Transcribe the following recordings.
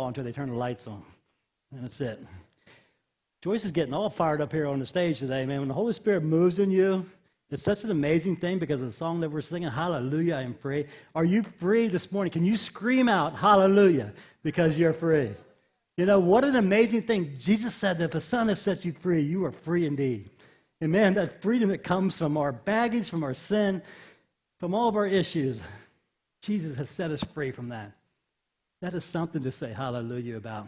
all until they turn the lights on. And that's it. Joyce is getting all fired up here on the stage today, man. When the Holy Spirit moves in you, it's such an amazing thing because of the song that we're singing, Hallelujah, I am free. Are you free this morning? Can you scream out, Hallelujah, because you're free? You know, what an amazing thing. Jesus said that if the Son has set you free, you are free indeed. And man, that freedom that comes from our baggage, from our sin, from all of our issues, Jesus has set us free from that. That is something to say hallelujah about.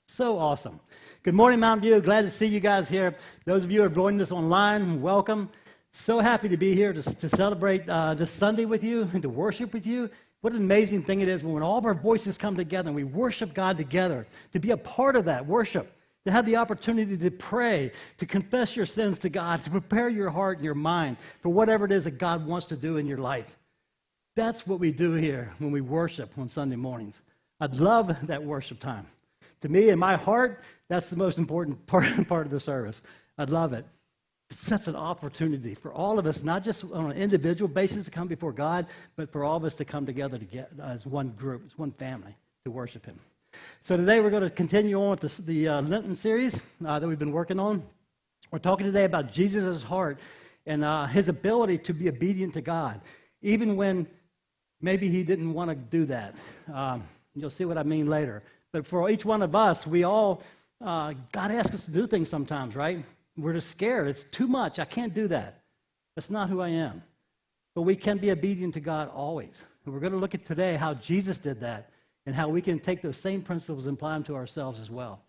So awesome. Good morning, Mountain View. Glad to see you guys here. Those of you who are joining us online, welcome. So happy to be here to celebrate this Sunday with you and to worship with you. What an amazing thing it is when all of our voices come together and we worship God together, to be a part of that worship, to have the opportunity to pray, to confess your sins to God, to prepare your heart and your mind for whatever it is that God wants to do in your life. That's what we do here when we worship on Sunday mornings. I'd love that worship time. To me, in my heart, that's the most important part of the service. I'd love it. It sets an opportunity for all of us, not just on an individual basis to come before God, but for all of us to come together as one group, as one family, to worship Him. So today we're going to continue on with the Lenten series that we've been working on. We're talking today about Jesus' heart and His ability to be obedient to God, even when maybe He didn't want to do that. You'll see what I mean later. But for each one of us, we all, God asks us to do things sometimes, right? We're just scared. It's too much. I can't do that. That's not who I am. But we can be obedient to God always. And we're going to look at today how Jesus did that and how we can take those same principles and apply them to ourselves as well.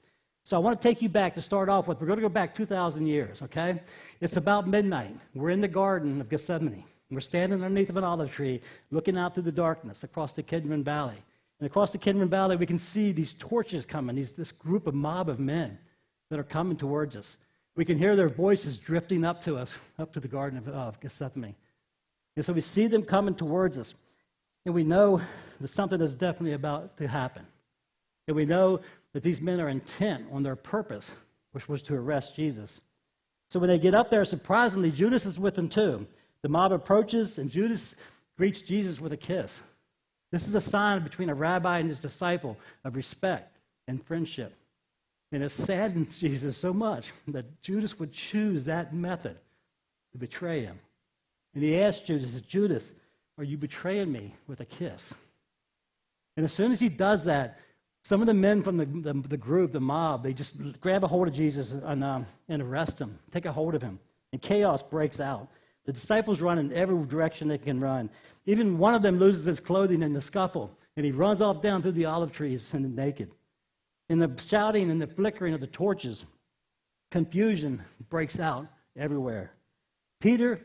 So I want to take you back to start off with. We're going to go back 2,000 years, okay? It's about midnight. We're in the Garden of Gethsemane. We're standing underneath of an olive tree, looking out through the darkness across the Kidron Valley. And across the Kidron Valley, we can see these torches coming, this mob of men that are coming towards us. We can hear their voices drifting up to us, up to the Garden of Gethsemane. And so we see them coming towards us. And we know that something is definitely about to happen. And we know that these men are intent on their purpose, which was to arrest Jesus. So when they get up there, surprisingly, Judas is with them too. The mob approaches, and Judas greets Jesus with a kiss. This is a sign between a rabbi and his disciple of respect and friendship. And it saddens Jesus so much that Judas would choose that method to betray him. And he asked Judas, are you betraying me with a kiss? And as soon as he does that, some of the men from the group, the mob, they just grab a hold of Jesus and arrest him, take a hold of him. And chaos breaks out. The disciples run in every direction they can run. Even one of them loses his clothing in the scuffle, and he runs off down through the olive trees and naked. In the shouting and the flickering of the torches, confusion breaks out everywhere. Peter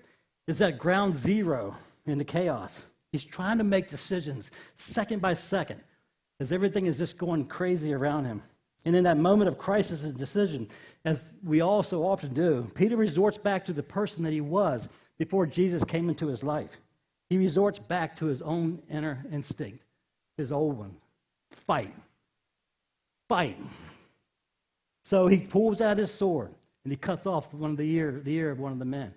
is at ground zero in the chaos. He's trying to make decisions second by second as everything is just going crazy around him. And in that moment of crisis and decision, as we all so often do, Peter resorts back to the person that he was before Jesus came into his life. He resorts back to his own inner instinct, his old one, fight. So he pulls out his sword and he cuts off the ear of one of the men.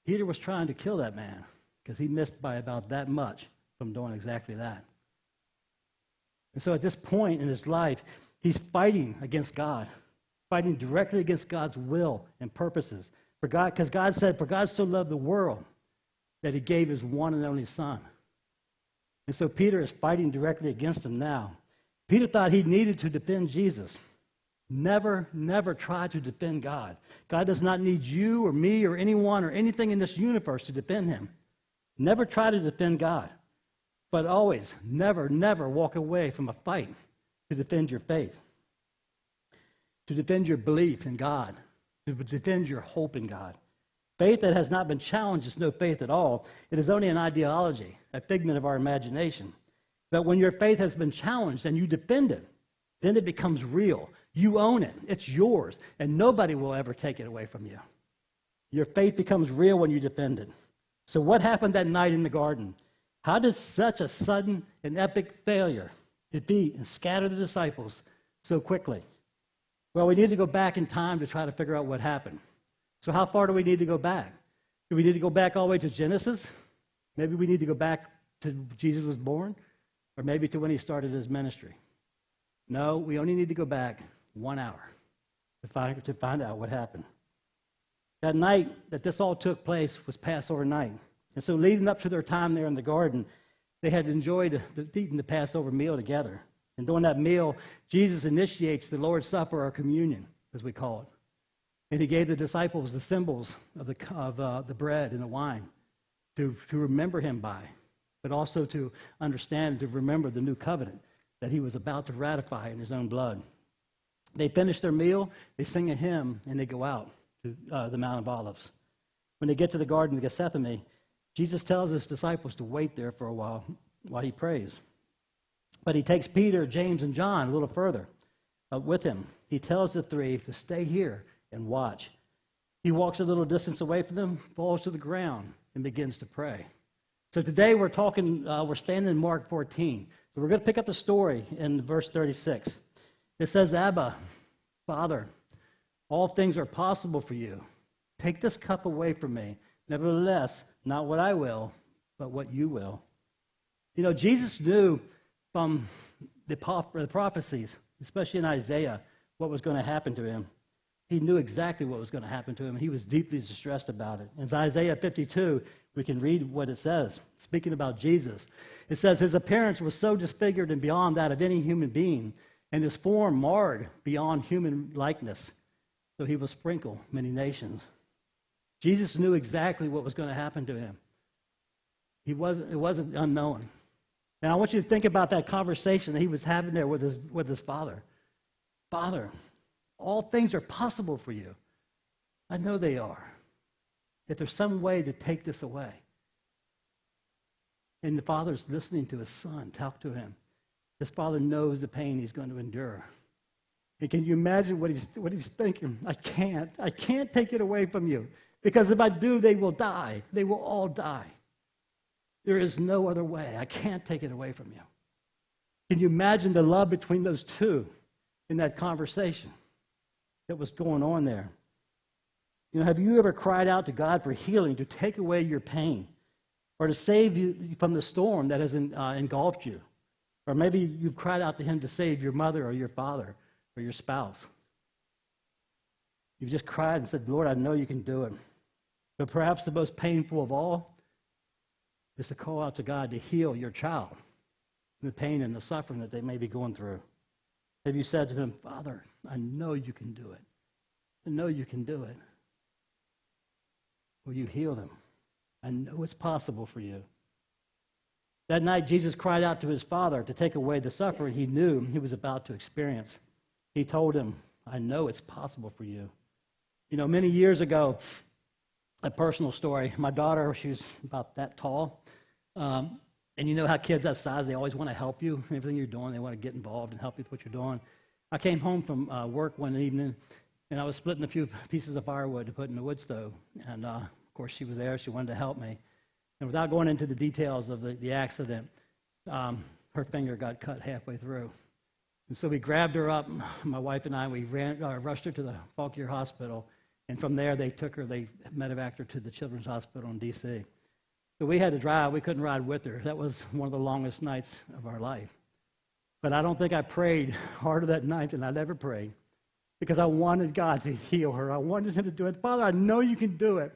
Peter was trying to kill that man because he missed by about that much from doing exactly that. And so at this point in his life, he's fighting against God, fighting directly against God's will and purposes. Because God said, for God so loved the world that He gave His one and only Son. And so Peter is fighting directly against him now. Peter thought he needed to defend Jesus. Never try to defend God. God does not need you or me or anyone or anything in this universe to defend Him. Never try to defend God. But always, never walk away from a fight to defend your faith, to defend your belief in God, to defend your hope in God. Faith that has not been challenged is no faith at all. It is only an ideology, a figment of our imagination. But when your faith has been challenged and you defend it, then it becomes real. You own it. It's yours, and nobody will ever take it away from you. Your faith becomes real when you defend it. So what happened that night in the garden? How did such a sudden and epic failure defeat and scatter the disciples so quickly? Well, we need to go back in time to try to figure out what happened. So how far do we need to go back? Do we need to go back all the way to Genesis? Maybe we need to go back to Jesus was born, or maybe to when He started His ministry. No, we only need to go back 1 hour to find out what happened. That night that this all took place was Passover night. And so leading up to their time there in the garden, they had enjoyed eating the Passover meal together. And during that meal, Jesus initiates the Lord's Supper, or communion, as we call it. And he gave the disciples the symbols of the bread and the wine to remember him by, but also to understand, to remember the new covenant that he was about to ratify in his own blood. They finish their meal, they sing a hymn, and they go out to the Mount of Olives. When they get to the Garden of Gethsemane, Jesus tells his disciples to wait there for a while he prays. But he takes Peter, James, and John a little further with him. He tells the three to stay here and watch. He walks a little distance away from them, falls to the ground, and begins to pray. So today we're standing in Mark 14. So we're going to pick up the story in verse 36. It says, Abba, Father, all things are possible for you. Take this cup away from me. Nevertheless, not what I will, but what you will. You know, Jesus knew from the prophecies, especially in Isaiah, what was going to happen to him. He knew exactly what was going to happen to him. He was deeply distressed about it. In Isaiah 52, we can read what it says, speaking about Jesus. It says, his appearance was so disfigured and beyond that of any human being, and his form marred beyond human likeness. So he will sprinkle many nations. Jesus knew exactly what was going to happen to him. It wasn't unknown. And I want you to think about that conversation that he was having there with his father. Father, all things are possible for you. I know they are. If there's some way to take this away. And the father's listening to his son talk to him. His father knows the pain he's going to endure. And can you imagine what he's thinking? I can't take it away from you. Because if I do, they will die. They will all die. There is no other way. I can't take it away from you. Can you imagine the love between those two in that conversation that was going on there? You know, have you ever cried out to God for healing, to take away your pain, or to save you from the storm that has engulfed you? Or maybe you've cried out to him to save your mother or your father or your spouse. You've just cried and said, Lord, I know you can do it. But perhaps the most painful of all is to call out to God to heal your child from the pain and the suffering that they may be going through. Have you said to him, Father, I know you can do it. I know you can do it. Will you heal them? I know it's possible for you. That night, Jesus cried out to his Father to take away the suffering he knew he was about to experience. He told him, I know it's possible for you. You know, many years ago, a personal story, my daughter, she was about that tall. And you know how kids that size, they always want to help you. Everything you're doing, they want to get involved and help you with what you're doing. I came home from work one evening, and I was splitting a few pieces of firewood to put in the wood stove. And, of course, she was there. She wanted to help me. And without going into the details of the accident, her finger got cut halfway through. And so we grabbed her up, my wife and I, we rushed her to the Fauquier Hospital. And from there, they medevaced her to the Children's Hospital in D.C. So we had to drive. We couldn't ride with her. That was one of the longest nights of our life. But I don't think I prayed harder that night than I'd ever prayed, because I wanted God to heal her. I wanted him to do it. Father, I know you can do it.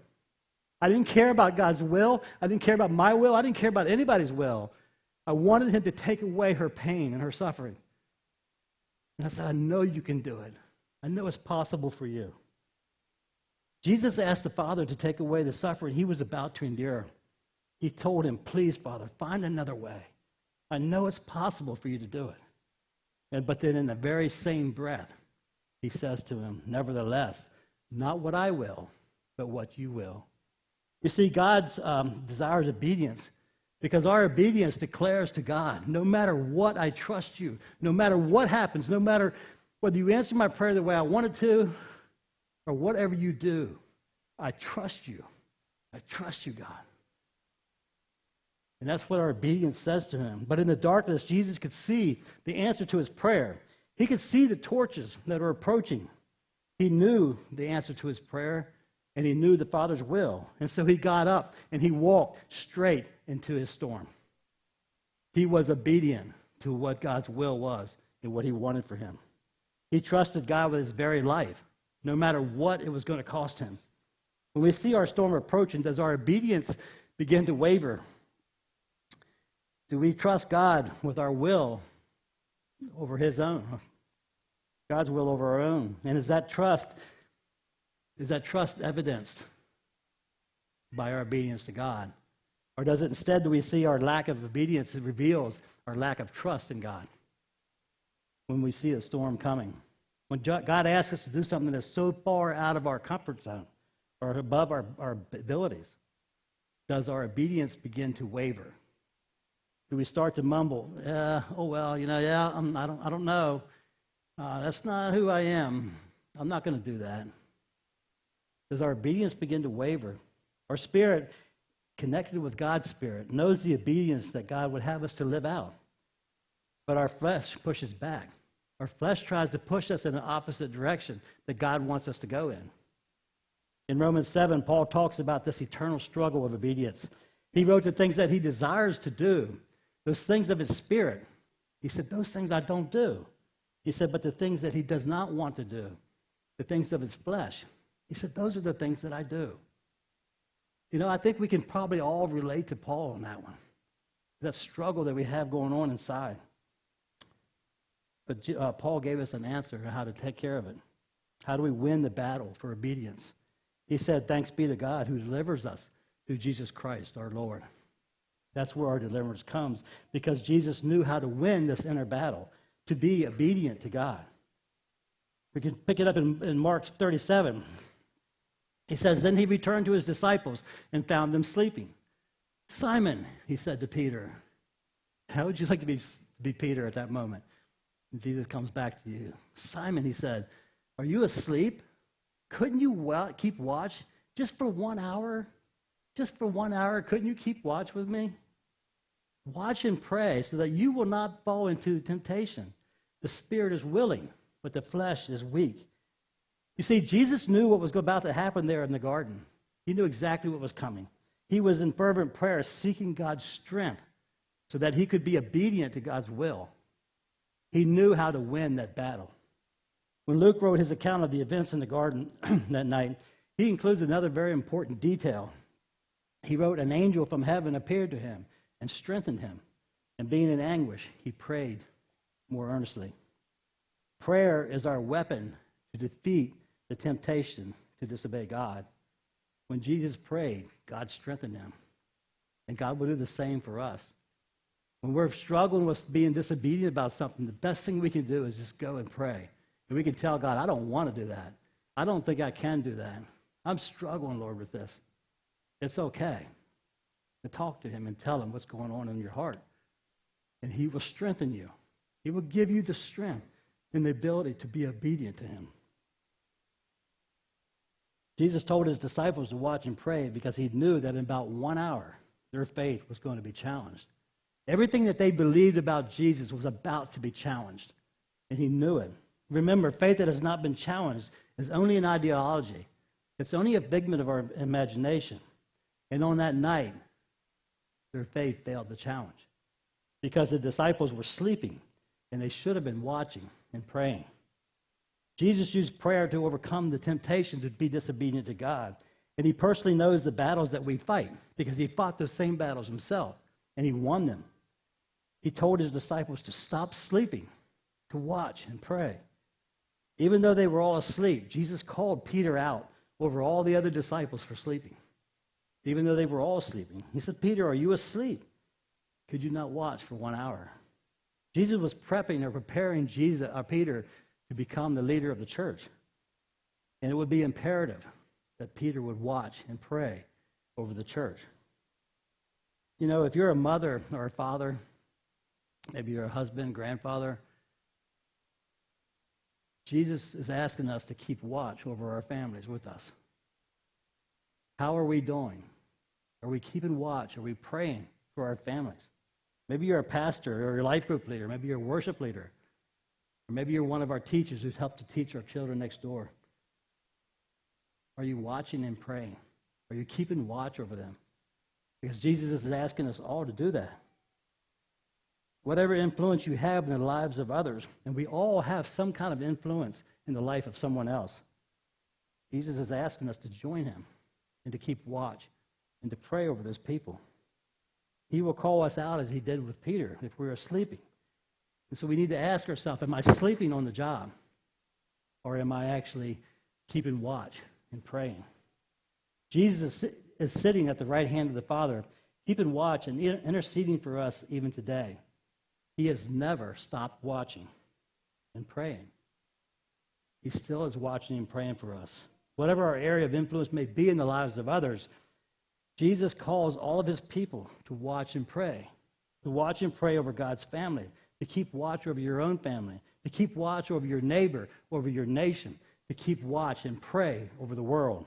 I didn't care about God's will. I didn't care about my will. I didn't care about anybody's will. I wanted him to take away her pain and her suffering. And I said, I know you can do it. I know it's possible for you. Jesus asked the Father to take away the suffering he was about to endure. He told him, please, Father, find another way. I know it's possible for you to do it. But then in the very same breath, he says to him, nevertheless, not what I will, but what you will. You see, God desires obedience, because our obedience declares to God, no matter what, I trust you. No matter what happens, no matter whether you answer my prayer the way I wanted to, or whatever you do, I trust you. I trust you, God. And that's what our obedience says to him. But in the darkness, Jesus could see the answer to his prayer. He could see the torches that were approaching. He knew the answer to his prayer, and he knew the Father's will. And so he got up, and he walked straight into his storm. He was obedient to what God's will was and what he wanted for him. He trusted God with his very life, no matter what it was going to cost him. When we see our storm approaching, does our obedience begin to waver? Do we trust God with our will over his own? God's will over our own. And is that trust evidenced by our obedience to God? Or does it instead, do we see our lack of obedience that reveals our lack of trust in God when we see a storm coming? When God asks us to do something that's so far out of our comfort zone or above our abilities, does our obedience begin to waver? Do we start to mumble, I don't know. That's not who I am. I'm not going to do that. Does our obedience begin to waver? Our spirit, connected with God's spirit, knows the obedience that God would have us to live out. But our flesh pushes back. Our flesh tries to push us in the opposite direction that God wants us to go in. In Romans 7, Paul talks about this eternal struggle of obedience. He wrote the things that he desires to do, those things of his spirit. He said, those things I don't do. He said, but the things that he does not want to do, the things of his flesh, he said, those are the things that I do. You know, I think we can probably all relate to Paul on that one, that struggle that we have going on inside. But Paul gave us an answer to how to take care of it. How do we win the battle for obedience? He said, thanks be to God who delivers us through Jesus Christ, our Lord. That's where our deliverance comes, because Jesus knew how to win this inner battle, to be obedient to God. We can pick it up in Mark 37. He says, then he returned to his disciples and found them sleeping. Simon, he said to Peter, how would you like to be Peter at that moment? And Jesus comes back to you. Simon, he said, are you asleep? Couldn't you keep watch just for 1 hour? Just for 1 hour, couldn't you keep watch with me? Watch and pray so that you will not fall into temptation. The spirit is willing, but the flesh is weak. You see, Jesus knew what was about to happen there in the garden. He knew exactly what was coming. He was in fervent prayer seeking God's strength so that he could be obedient to God's will. He knew how to win that battle. When Luke wrote his account of the events in the garden that night, he includes another very important detail. He wrote, an angel from heaven appeared to him and strengthened him. And being in anguish, he prayed more earnestly. Prayer is our weapon to defeat the temptation to disobey God. When Jesus prayed, God strengthened him. And God will do the same for us. When we're struggling with being disobedient about something, the best thing we can do is just go and pray. And we can tell God, I don't want to do that. I don't think I can do that. I'm struggling, Lord, with this. It's okay to talk to him and tell him what's going on in your heart. And he will strengthen you. He will give you the strength and the ability to be obedient to him. Jesus told his disciples to watch and pray because he knew that in about 1 hour, their faith was going to be challenged. Everything that they believed about Jesus was about to be challenged, and he knew it. Remember, faith that has not been challenged is only an ideology. It's only a figment of our imagination. And on that night, their faith failed the challenge because the disciples were sleeping, and they should have been watching and praying. Jesus used prayer to overcome the temptation to be disobedient to God. And he personally knows the battles that we fight because he fought those same battles himself, and he won them. He told his disciples to stop sleeping, to watch and pray. Even though they were all asleep, Jesus called Peter out over all the other disciples for sleeping. Even though they were all sleeping. He said, Peter, are you asleep? Could you not watch for 1 hour? Jesus was prepping or preparing Peter to become the leader of the church. And it would be imperative that Peter would watch and pray over the church. You know, if you're a mother or a father, maybe you're a husband, grandfather, Jesus is asking us to keep watch over our families with us. How are we doing? Are we keeping watch? Are we praying for our families? Maybe you're a pastor or a life group leader. Maybe you're a worship leader. Or maybe you're one of our teachers who's helped to teach our children next door. Are you watching and praying? Are you keeping watch over them? Because Jesus is asking us all to do that. whatever influence you have in the lives of others, and we all have some kind of influence in the life of someone else. Jesus is asking us to join him and to keep watch and to pray over those people. He will call us out as he did with Peter if we are sleeping. And so we need to ask ourselves, am I sleeping on the job? Or am I actually keeping watch and praying? Jesus is sitting at the right hand of the Father, keeping watch and interceding for us even today. He has never stopped watching and praying. He still is watching and praying for us. Whatever our area of influence may be in the lives of others, Jesus calls all of his people to watch and pray over God's family, to keep watch over your own family, to keep watch over your neighbor, over your nation, to keep watch and pray over the world.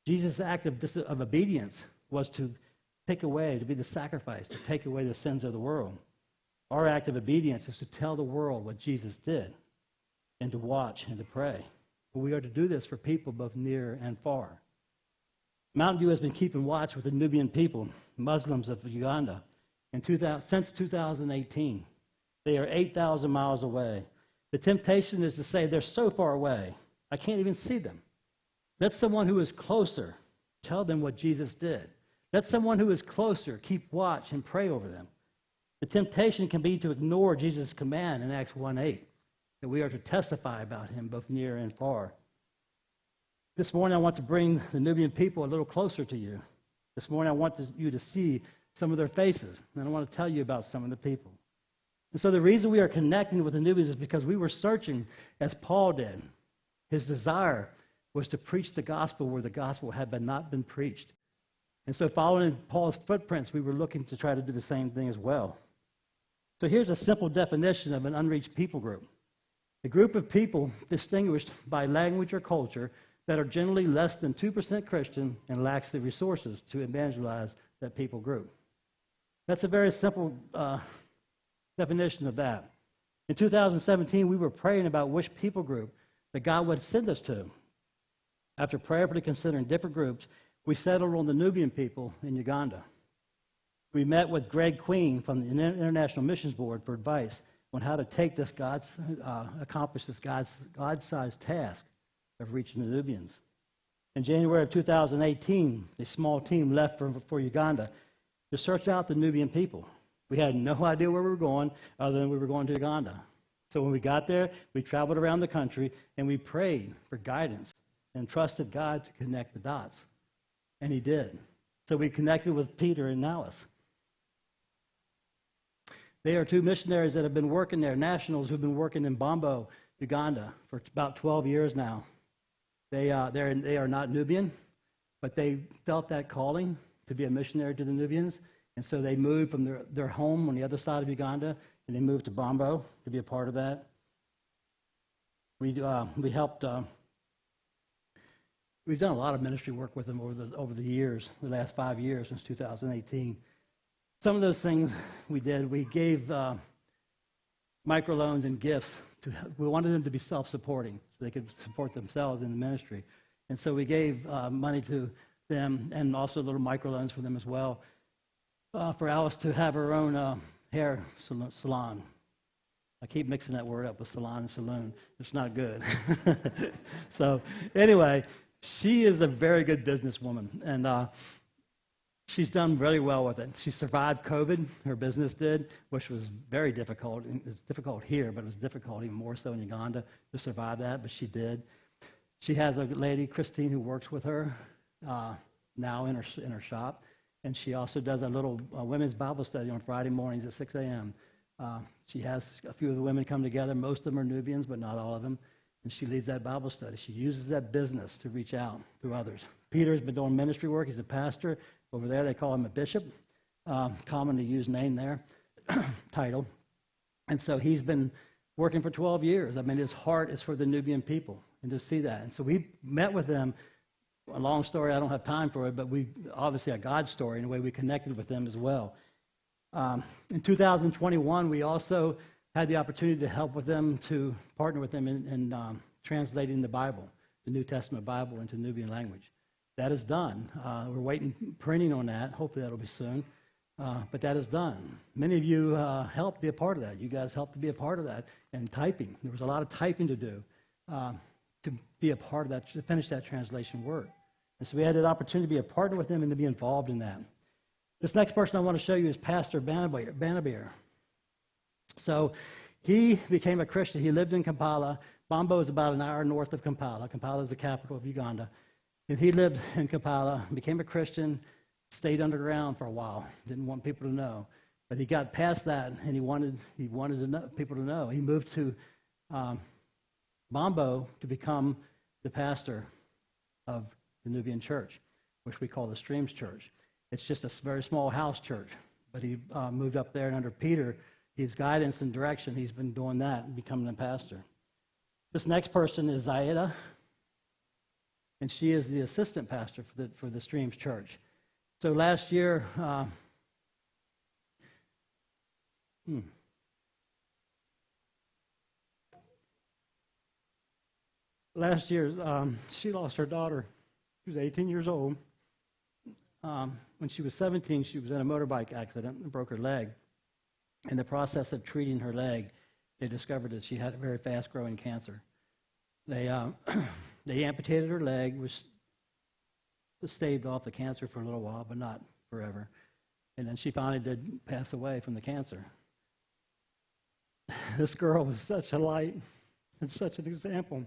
Jesus' act of obedience was to be the sacrifice, to take away the sins of the world. Our act of obedience is to tell the world what Jesus did and to watch and to pray. But we are to do this for people both near and far. Mountain View has been keeping watch with the Nubian people, Muslims of Uganda, since 2018. They are 8,000 miles away. The temptation is to say they're so far away, I can't even see them. Let someone who is closer tell them what Jesus did. Let someone who is closer keep watch and pray over them. The temptation can be to ignore Jesus' command in Acts 1:8, that we are to testify about him both near and far. This morning I want to bring the Nubian people a little closer to you. This morning I want you to see some of their faces, and I want to tell you about some of the people. And so the reason we are connecting with the Nubians is because we were searching as Paul did. His desire was to preach the gospel where the gospel had not been preached. And so following Paul's footprints, we were looking to try to do the same thing as well. So here's a simple definition of an unreached people group. A group of people distinguished by language or culture that are generally less than 2% Christian and lacks the resources to evangelize that people group. That's a very simple definition of that. In 2017, we were praying about which people group that God would send us to. After prayerfully considering different groups, we settled on the Nubian people in Uganda. We met with Greg Queen from the International Missions Board for advice on how to take this accomplish this God-sized task of reaching the Nubians. In January of 2018, a small team left for Uganda to search out the Nubian people. We had no idea where we were going other than we were going to Uganda. So when we got there, we traveled around the country and we prayed for guidance and trusted God to connect the dots. And he did. So we connected with Peter and Alice. They are two missionaries that have been working there, nationals who've been working in Bombo, Uganda, for about 12 years now. They are not Nubian, but they felt that calling to be a missionary to the Nubians, and so they moved from their home on the other side of Uganda, and they moved to Bombo to be a part of that. We helped. We've done a lot of ministry work with them over the years, the last 5 years since 2018. Some of those things we did. We gave microloans and gifts. We wanted them to be self-supporting, so they could support themselves in the ministry. And so we gave money to them and also little microloans for them as well, for Alice to have her own hair salon. I keep mixing that word up with salon and saloon. It's not good. So anyway, she is a very good businesswoman, and she's done really well with it. She survived COVID, her business did, which was very difficult. It's difficult here, but it was difficult even more so in Uganda to survive that, but she did. She has a lady, Christine, who works with her now in her shop, and she also does a little women's Bible study on Friday mornings at 6 a.m. She has a few of the women come together. Most of them are Nubians, but not all of them. And she leads that Bible study. She uses that business to reach out to others. Peter's been doing ministry work. He's a pastor. Over there, they call him a bishop. Commonly used name there, title. And so he's been working for 12 years. I mean, his heart is for the Nubian people, and to see that. And so we met with them. A long story, I don't have time for it, but we obviously a God story in a way we connected with them as well. In 2021, we also had the opportunity to help with them, to partner with them in translating the Bible, the New Testament Bible, into Nubian language. That is done. We're printing on that. Hopefully that'll be soon. but that is done. Many of you helped be a part of that. You guys helped to be a part of that, and typing. There was a lot of typing to do to be a part of that, to finish that translation work. And so we had an opportunity to be a partner with them and to be involved in that. This next person I want to show you is Pastor Banabir. So he became a Christian. He lived in Kampala. Bombo is about an hour north of Kampala. Kampala is the capital of Uganda. And he lived in Kampala, became a Christian, stayed underground for a while, didn't want people to know. But he got past that, and he wanted to know, people to know. He moved to Bombo to become the pastor of the Nubian church, which we call the Streams Church. It's just a very small house church. But he moved up there, and under Peter, his guidance and direction, he's been doing that and becoming a pastor. This next person is Zaida, and she is the assistant pastor for the Streams Church. So last year, she lost her daughter. She was 18 years old. When she was 17, she was in a motorbike accident and broke her leg. In the process of treating her leg, they discovered that she had a very fast-growing cancer. They amputated her leg, was staved off the cancer for a little while, but not forever. And then she finally did pass away from the cancer. This girl was such a light and such an example.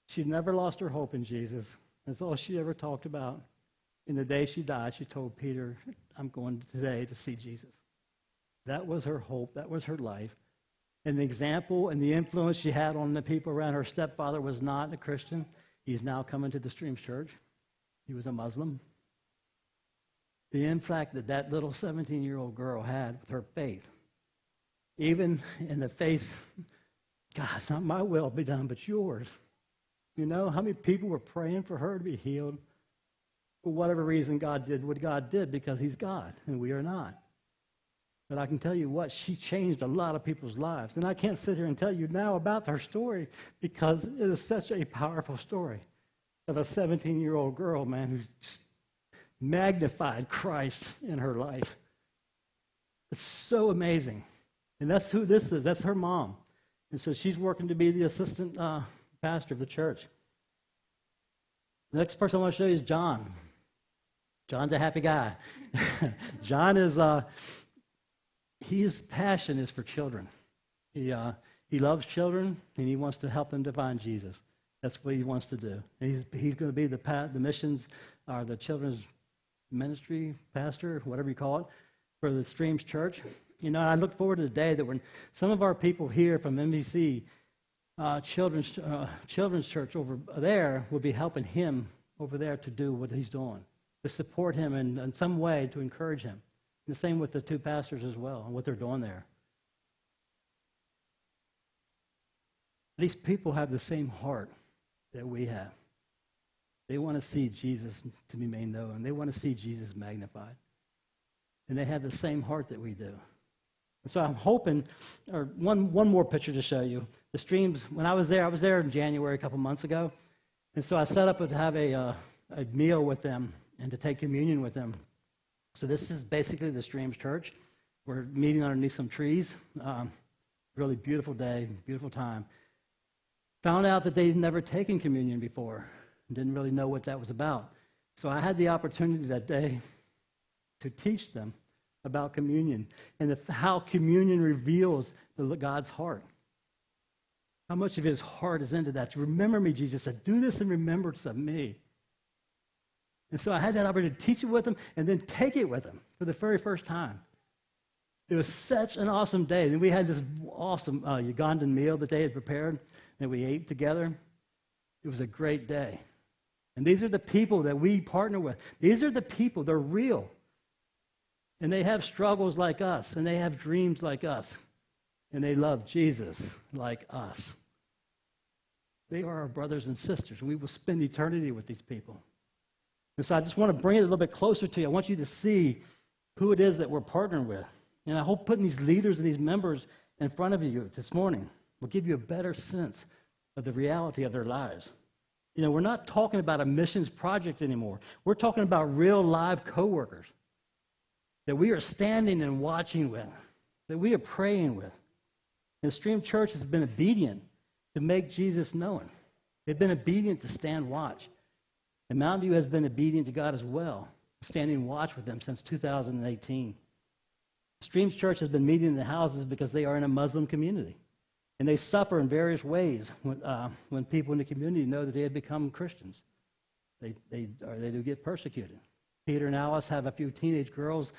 She never lost her hope in Jesus. That's all she ever talked about. And the day she died, she told Peter, I'm going today to see Jesus. That was her hope. That was her life. And the example and the influence she had on the people around her. Stepfather was not a Christian. He's now coming to the Streams Church. He was a Muslim. The impact that that little 17-year-old girl had with her faith, even in the face, God, it's not my will be done, but yours. You know how many people were praying for her to be healed? For whatever reason, God did what God did because he's God, and we are not. But I can tell you what, she changed a lot of people's lives. And I can't sit here and tell you now about her story because it is such a powerful story of a 17-year-old girl, man, who just magnified Christ in her life. It's so amazing. And that's who this is. That's her mom. And so she's working to be the assistant pastor of the church. The next person I want to show you is John. John's a happy guy. John is... his passion is for children. He loves children, and he wants to help them to find Jesus. That's what he wants to do. And he's going to be the missions, or the children's ministry pastor, whatever you call it, for the Streams Church. You know, I look forward to the day that when some of our people here from MBC Children's Church over there will be helping him over there to do what he's doing, to support him in some way, to encourage him. The same with the two pastors as well, and what they're doing there. These people have the same heart that we have. They want to see Jesus to be made known. They want to see Jesus magnified. And they have the same heart that we do. And so I'm hoping, or one more picture to show you. The Streams, when I was there in January a couple months ago. And so I set up to have a meal with them and to take communion with them. So this is basically the Streams Church. We're meeting underneath some trees. Really beautiful day, beautiful time. Found out that they'd never taken communion before. Didn't really know what that was about. So I had the opportunity that day to teach them about communion and how communion reveals God's heart. How much of his heart is into that. To remember me, Jesus said, do this in remembrance of me. And so I had that opportunity to teach it with them and then take it with them for the very first time. It was such an awesome day. And we had this awesome Ugandan meal that they had prepared that we ate together. It was a great day. And these are the people that we partner with. These are the people, they're real. And they have struggles like us, and they have dreams like us. And they love Jesus like us. They are our brothers and sisters, and we will spend eternity with these people. And so I just want to bring it a little bit closer to you. I want you to see who it is that we're partnering with. And I hope putting these leaders and these members in front of you this morning will give you a better sense of the reality of their lives. You know, we're not talking about a missions project anymore. We're talking about real live coworkers. that we are standing and watching with, that we are praying with. And the Stream Church has been obedient to make Jesus known. They've been obedient to stand watch. And Mountain View has been obedient to God as well, standing watch with them since 2018. Streams Church has been meeting in the houses because they are in a Muslim community. And they suffer in various ways when people in the community know that they have become Christians. They do get persecuted. Peter and Alice have a few teenage girls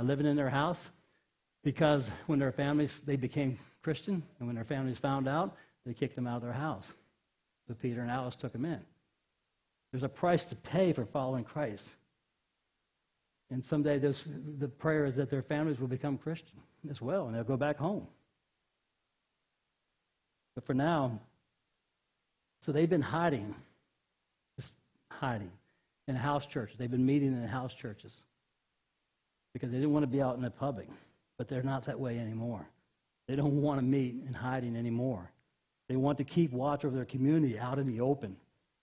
living in their house because when their families, they became Christian, and when their families found out, they kicked them out of their house. So Peter and Alice took them in. There's a price to pay for following Christ. And someday the prayer is that their families will become Christian as well, and they'll go back home. But for now, so they've been hiding, just hiding in a house church. They've been meeting in the house churches because they didn't want to be out in the public, but they're not that way anymore. They don't want to meet in hiding anymore. They want to keep watch over their community out in the open.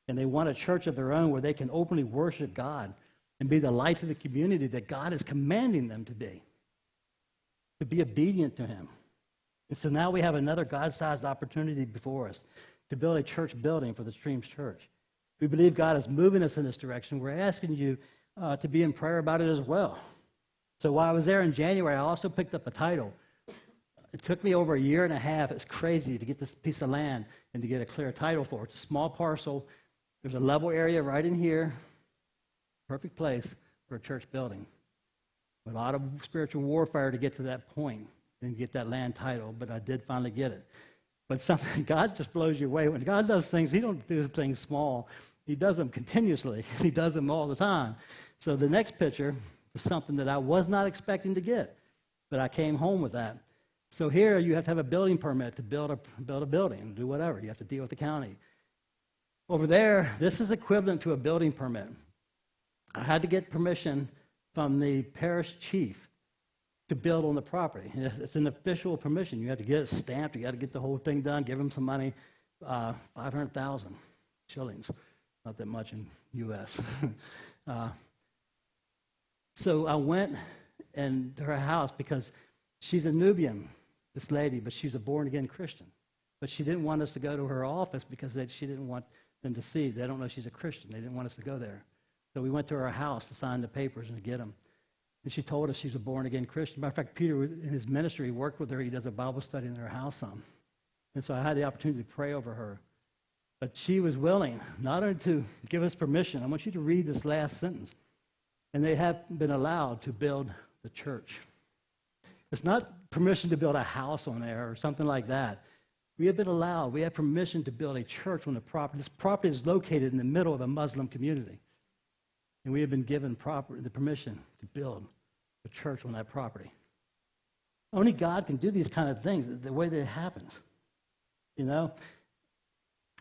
And they want a church of their own where they can openly worship God and be the light to the community that God is commanding them to be obedient to him. And so now we have another God-sized opportunity before us to build a church building for the Streams Church. We believe God is moving us in this direction. We're asking you to be in prayer about it as well. So while I was there in January, I also picked up a title. It took me over a year and a half. It's crazy to get this piece of land and to get a clear title for it. It's a small parcel. There's a level area right in here. Perfect place for a church building. A lot of spiritual warfare to get to that point and get that land title, but I did finally get it. But something, God just blows you away. When God does things, he don't do things small. He does them continuously. He does them all the time. So the next picture is something that I was not expecting to get, but I came home with that. So here you have to have a building permit to build a building, do whatever. You have to deal with the county. Over there, this is equivalent to a building permit. I had to get permission from the parish chief to build on the property. It's an official permission. You have to get it stamped. You got to get the whole thing done, give him some money, 500,000 shillings. Not that much in U.S. So I went to her house because she's a Nubian, this lady, but she's a born-again Christian. But she didn't want us to go to her office because she didn't want them to see. They don't know she's a Christian. They didn't want us to go there. So we went to her house to sign the papers and to get them. And she told us she's a born-again Christian. Matter of fact, Peter, in his ministry, worked with her. He does a Bible study in her house some. And so I had the opportunity to pray over her. But she was willing not only to give us permission. I want you to read this last sentence. And they have been allowed to build the church. It's not permission to build a house on there or something like that. We have been allowed, we have permission to build a church on the property. This property is located in the middle of a Muslim community. And we have been given the permission to build a church on that property. Only God can do these kind of things, the way that it happens. You know?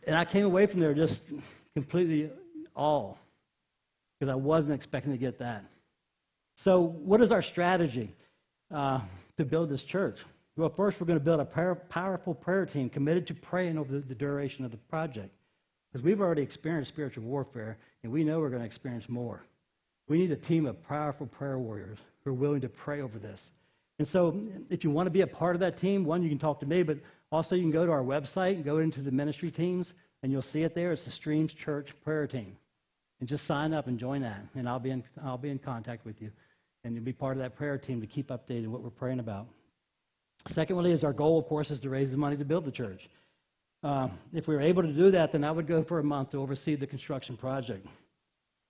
And I came away from there just completely awed, because I wasn't expecting to get that. So what is our strategy to build this church? Well, first we're going to build a powerful prayer team committed to praying over the duration of the project. Because we've already experienced spiritual warfare, and we know we're going to experience more. We need a team of powerful prayer warriors who are willing to pray over this. And so if you want to be a part of that team, one, you can talk to me, but also you can go to our website and go into the ministry teams, and you'll see it there. It's the Streams Church Prayer Team. And just sign up and join that, and I'll be in contact with you. And you'll be part of that prayer team to keep updated what we're praying about. Secondly, is our goal, of course, is to raise the money to build the church. If we were able to do that, then I would go for a month to oversee the construction project.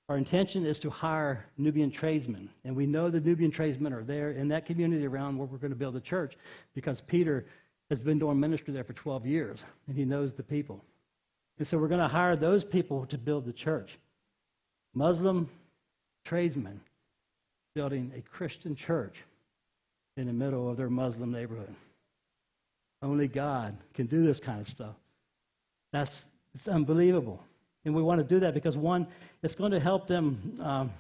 Our intention is to hire Nubian tradesmen, and we know the Nubian tradesmen are there in that community around where we're going to build the church because Peter has been doing ministry there for 12 years, and he knows the people. And so we're going to hire those people to build the church. Muslim tradesmen building a Christian church in the middle of their Muslim neighborhood. Only God can do this kind of stuff. It's unbelievable. And we want to do that because, one, it's going to help them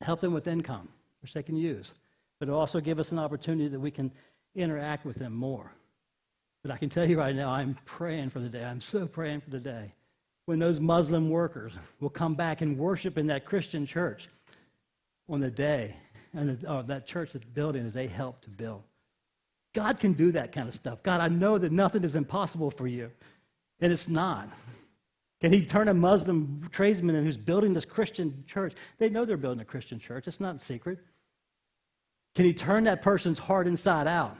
with income, which they can use. But it'll also give us an opportunity that we can interact with them more. But I can tell you right now, I'm praying for the day. I'm so praying for the day when those Muslim workers will come back and worship in that Christian church on the day and that church, that building that they helped to build. God can do that kind of stuff. God, I know that nothing is impossible for you, and it's not. Can he turn a Muslim tradesman in who's building this Christian church? They know they're building a Christian church. It's not secret. Can he turn that person's heart inside out?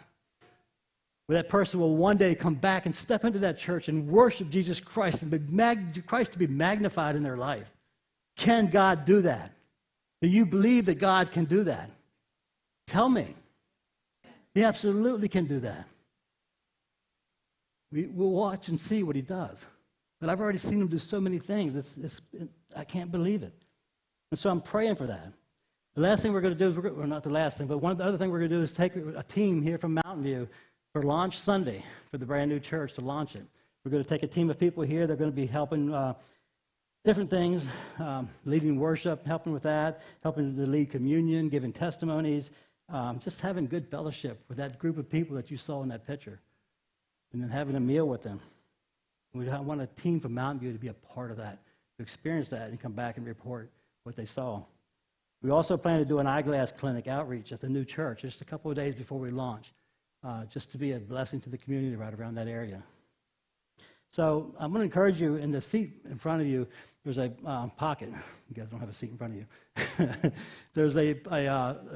Where that person will one day come back and step into that church and worship Jesus Christ and Christ to be magnified in their life. Can God do that? Do you believe that God can do that? Tell me. He absolutely can do that. We'll watch and see what he does. But I've already seen him do so many things. I can't believe it. And so I'm praying for that. The last thing we're going to do is, not the last thing, but one of the other things we're going to do is take a team here from Mountain View for launch Sunday for the brand new church to launch it. We're going to take a team of people here. They're going to be helping different things, leading worship, helping with that, helping to lead communion, giving testimonies, just having good fellowship with that group of people that you saw in that picture, and then having a meal with them. We want a team from Mountain View to be a part of that, to experience that and come back and report what they saw. We also plan to do an eyeglass clinic outreach at the new church just a couple of days before we launch, just to be a blessing to the community right around that area. So I'm going to encourage you, in the seat in front of you, there's a pocket. You guys don't have a seat in front of you. There's a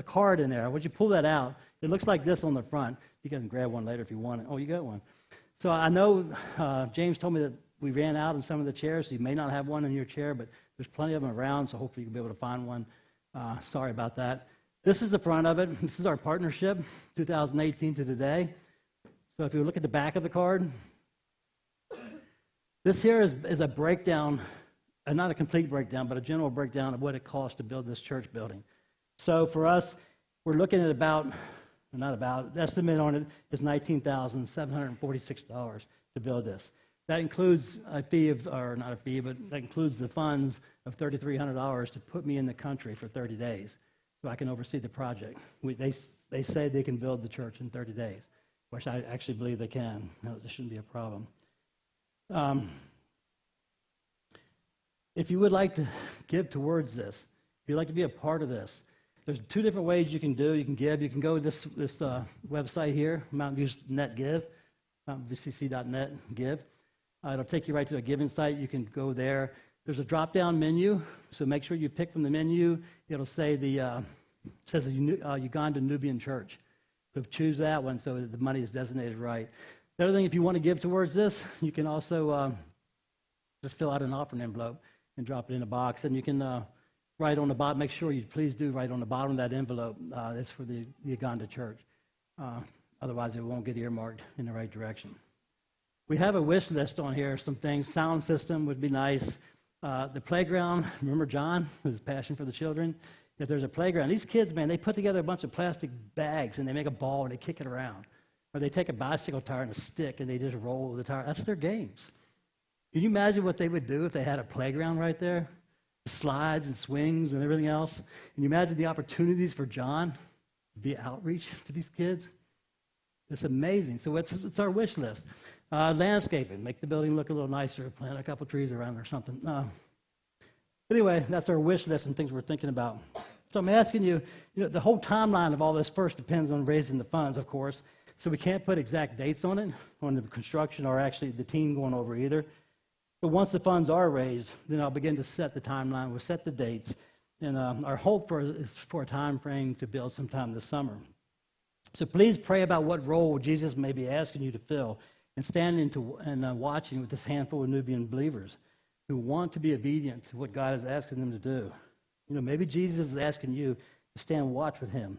card in there. Once you pull that out, it looks like this on the front. You can grab one later if you want it. Oh, you got one. So I know James told me that we ran out in some of the chairs, so you may not have one in your chair, but there's plenty of them around, so hopefully you'll be able to find one. Sorry about that. This is the front of it. This is our partnership, 2018 to today. So if you look at the back of the card, this here is a breakdown, not a complete breakdown, but a general breakdown of what it costs to build this church building. So for us, we're looking at the estimate on it is $19,746 to build this. That includes a fee of, or not a fee, but that includes the funds of $3,300 to put me in the country for 30 days so I can oversee the project. They say they can build the church in 30 days, which I actually believe they can. No, this shouldn't be a problem. If you would like to give towards this, if you'd like to be a part of this, there's two different ways you can do. You can give. You can go to this website here, Mountain View's Net Give, mountainviewcc.net give. It'll take you right to a giving site. You can go there. There's a drop-down menu, so make sure you pick from the menu. It'll say says the Uganda Nubian Church. So choose that one so that the money is designated right. The other thing, if you want to give towards this, you can also just fill out an offering envelope and drop it in a box, and you can write on the bottom. Make sure you please do write on the bottom of that envelope. It's for the Uganda Church. Otherwise, it won't get earmarked in the right direction. We have a wish list on here. Some things. Sound system would be nice. The playground. Remember John, his passion for the children. If there's a playground, these kids, man, they put together a bunch of plastic bags and they make a ball and they kick it around. Or they take a bicycle tire and a stick and they just roll the tire. That's their games. Can you imagine what they would do if they had a playground right there? Slides and swings and everything else. Can you imagine the opportunities for John to be outreach to these kids? It's amazing. So it's our wish list. Landscaping, make the building look a little nicer, plant a couple trees around or something. Anyway, that's our wish list and things we're thinking about. So I'm asking you, the whole timeline of all this first depends on raising the funds, of course. So we can't put exact dates on it, on the construction or actually the team going over either. But once the funds are raised, then I'll begin to set the timeline. We'll set the dates. And our hope is for a time frame to build sometime this summer. So please pray about what role Jesus may be asking you to fill and standing and watching with this handful of Nubian believers who want to be obedient to what God is asking them to do. Maybe Jesus is asking you to stand and watch with him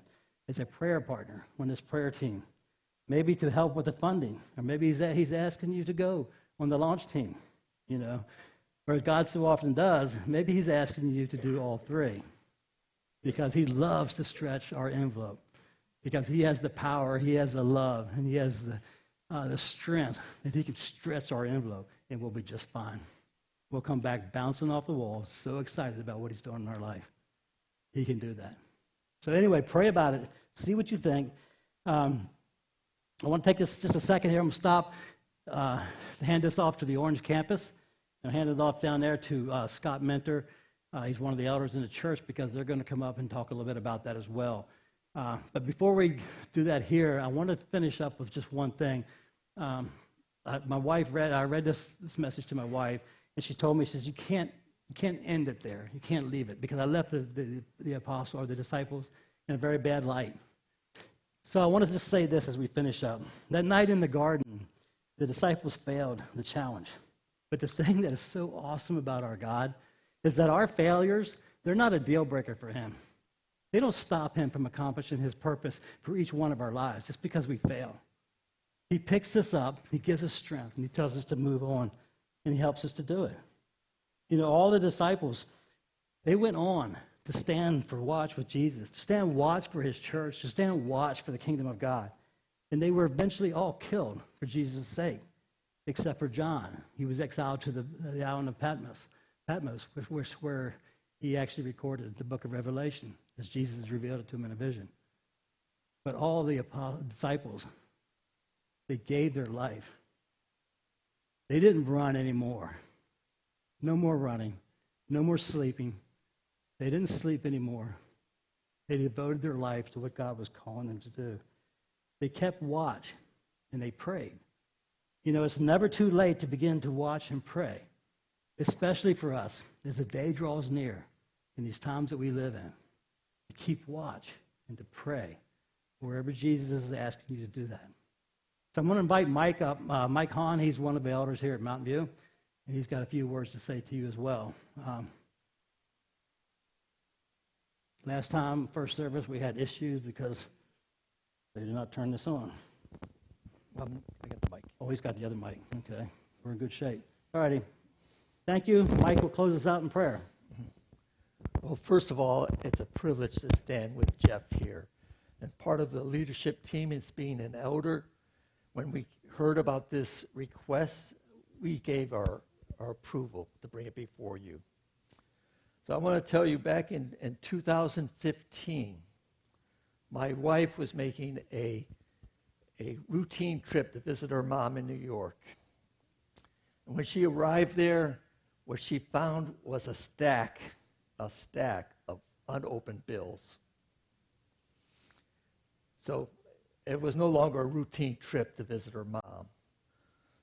as a prayer partner on this prayer team. Maybe to help with the funding, or maybe he's asking you to go on the launch team, Or as God so often does, maybe he's asking you to do all three because he loves to stretch our envelope, because he has the power, he has the love, and he has the strength that he can stretch our envelope, and we'll be just fine. We'll come back bouncing off the wall, so excited about what he's doing in our life. He can do that. So anyway, pray about it. See what you think. I want to take this just a second here. I'm going to stop, hand this off to the Orange campus, and hand it off down there to Scott Mentor. He's one of the elders in the church because they're going to come up and talk a little bit about that as well. But before we do that here, I want to finish up with just one thing. I read this message to my wife, and she told me, she says, you can't end it there. You can't leave it, because I left the apostle or the disciples in a very bad light. So I want to just say this as we finish up. That night in the garden, the disciples failed the challenge. But the thing that is so awesome about our God is that our failures, they're not a deal breaker for him. They don't stop him from accomplishing his purpose for each one of our lives just because we fail. He picks us up, he gives us strength, and he tells us to move on, and he helps us to do it. You know, all the disciples, they went on to stand for watch with Jesus, to stand watch for his church, to stand watch for the kingdom of God. And they were eventually all killed for Jesus' sake, except for John. He was exiled to the island of Patmos, where he actually recorded the book of Revelation, as Jesus revealed it to him in a vision. But all the disciples, they gave their life. They didn't run anymore. No more running. No more sleeping. They didn't sleep anymore. They devoted their life to what God was calling them to do. They kept watch, and they prayed. You know, it's never too late to begin to watch and pray, especially for us as the day draws near in these times that we live in, to keep watch and to pray wherever Jesus is asking you to do that. So I'm going to invite Mike up. Mike Hahn, he's one of the elders here at Mountain View, and he's got a few words to say to you as well. Last time, first service, we had issues because they did not turn this on. I got the mic. Oh, he's got the other mic. Okay. We're in good shape. All righty. Thank you. Mike will close us out in prayer. Well, first of all, it's a privilege to stand with Jeff here. And part of the leadership team is being an elder. When we heard about this request, we gave our approval to bring it before you. So I want to tell you, back in 2015, my wife was making a routine trip to visit her mom in New York. And when she arrived there, what she found was a stack of unopened bills. So it was no longer a routine trip to visit her mom.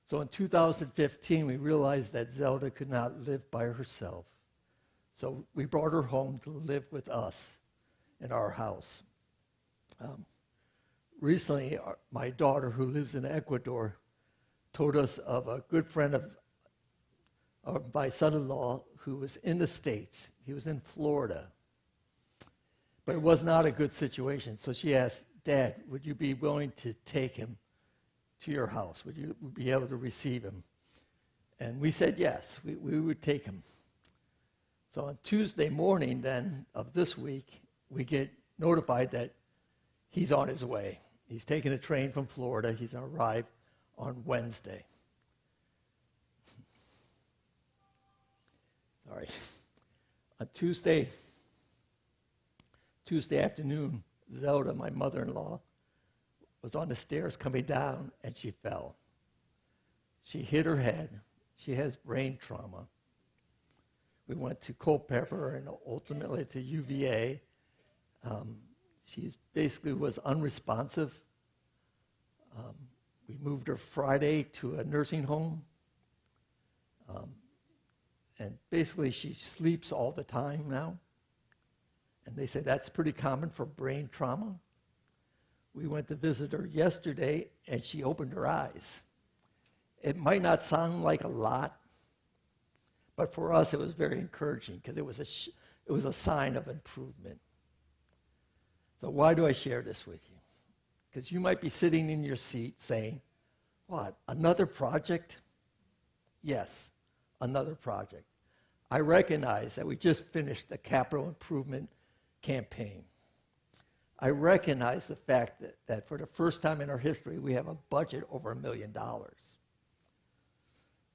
So in 2015, we realized that Zelda could not live by herself. So we brought her home to live with us in our house. Recently, my daughter, who lives in Ecuador, told us of a good friend of my son-in-law who was in the States. He was in Florida. But it was not a good situation. So she asked, Dad, would you be willing to take him to your house? Would you be able to receive him? And we said yes, we would take him. So on Tuesday morning then of this week, we get notified that he's on his way. He's taking a train from Florida. He's going to arrive on Wednesday. Sorry. On Tuesday afternoon, Zelda, my mother-in-law, was on the stairs coming down, and she fell. She hit her head. She has brain trauma. We went to Culpeper and ultimately to UVA. She basically was unresponsive. We moved her Friday to a nursing home. And basically she sleeps all the time now. And they say that's pretty common for brain trauma. We went to visit her yesterday, and she opened her eyes. It might not sound like a lot, but for us it was very encouraging because it was a sign of improvement. So why do I share this with you? Because you might be sitting in your seat saying, what, another project? Yes, another project. I recognize that we just finished a capital improvement campaign. I recognize the fact that for the first time in our history, we have a budget over $1 million.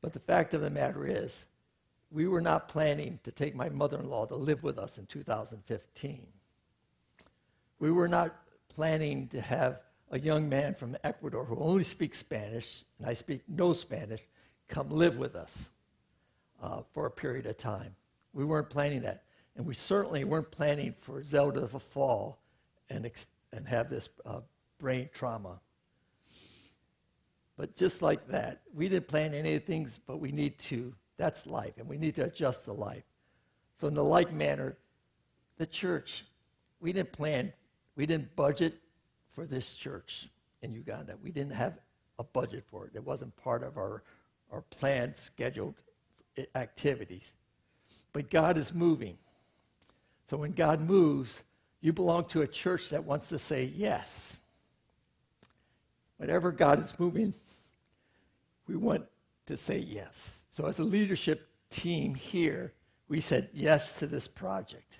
But the fact of the matter is, we were not planning to take my mother-in-law to live with us in 2015. We were not planning to have a young man from Ecuador who only speaks Spanish, and I speak no Spanish, come live with us for a period of time. We weren't planning that. And we certainly weren't planning for Zelda to fall and have this brain trauma. But just like that, we didn't plan any of the things, but we need to. That's life, and we need to adjust to life. So in the like manner, the church, we didn't budget for this church in Uganda. We didn't have a budget for it. It wasn't part of our planned, scheduled activities. But God is moving. So when God moves, you belong to a church that wants to say yes. Whenever God is moving, we want to say yes. So as a leadership team here, we said yes to this project.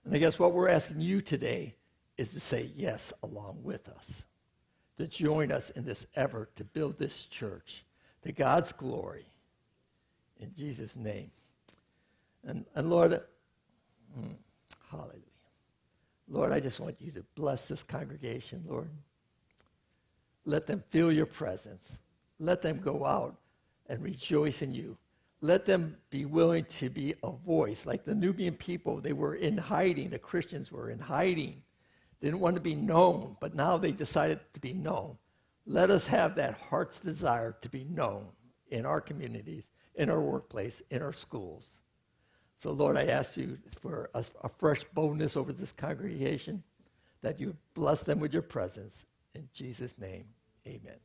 And I guess what we're asking you today is to say yes along with us, to join us in this effort to build this church to God's glory. In Jesus' name. And Lord, hallelujah. Lord, I just want you to bless this congregation, Lord. Let them feel your presence. Let them go out and rejoice in you. Let them be willing to be a voice. Like the Nubian people, they were in hiding. The Christians were in hiding. They didn't want to be known, but now they decided to be known. Let us have that heart's desire to be known in our communities, in our workplace, in our schools. So, Lord, I ask you for a fresh boldness over this congregation, that you bless them with your presence. In Jesus' name, amen.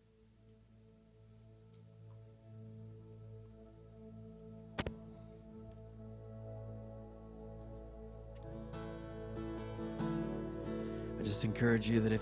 I just encourage you that if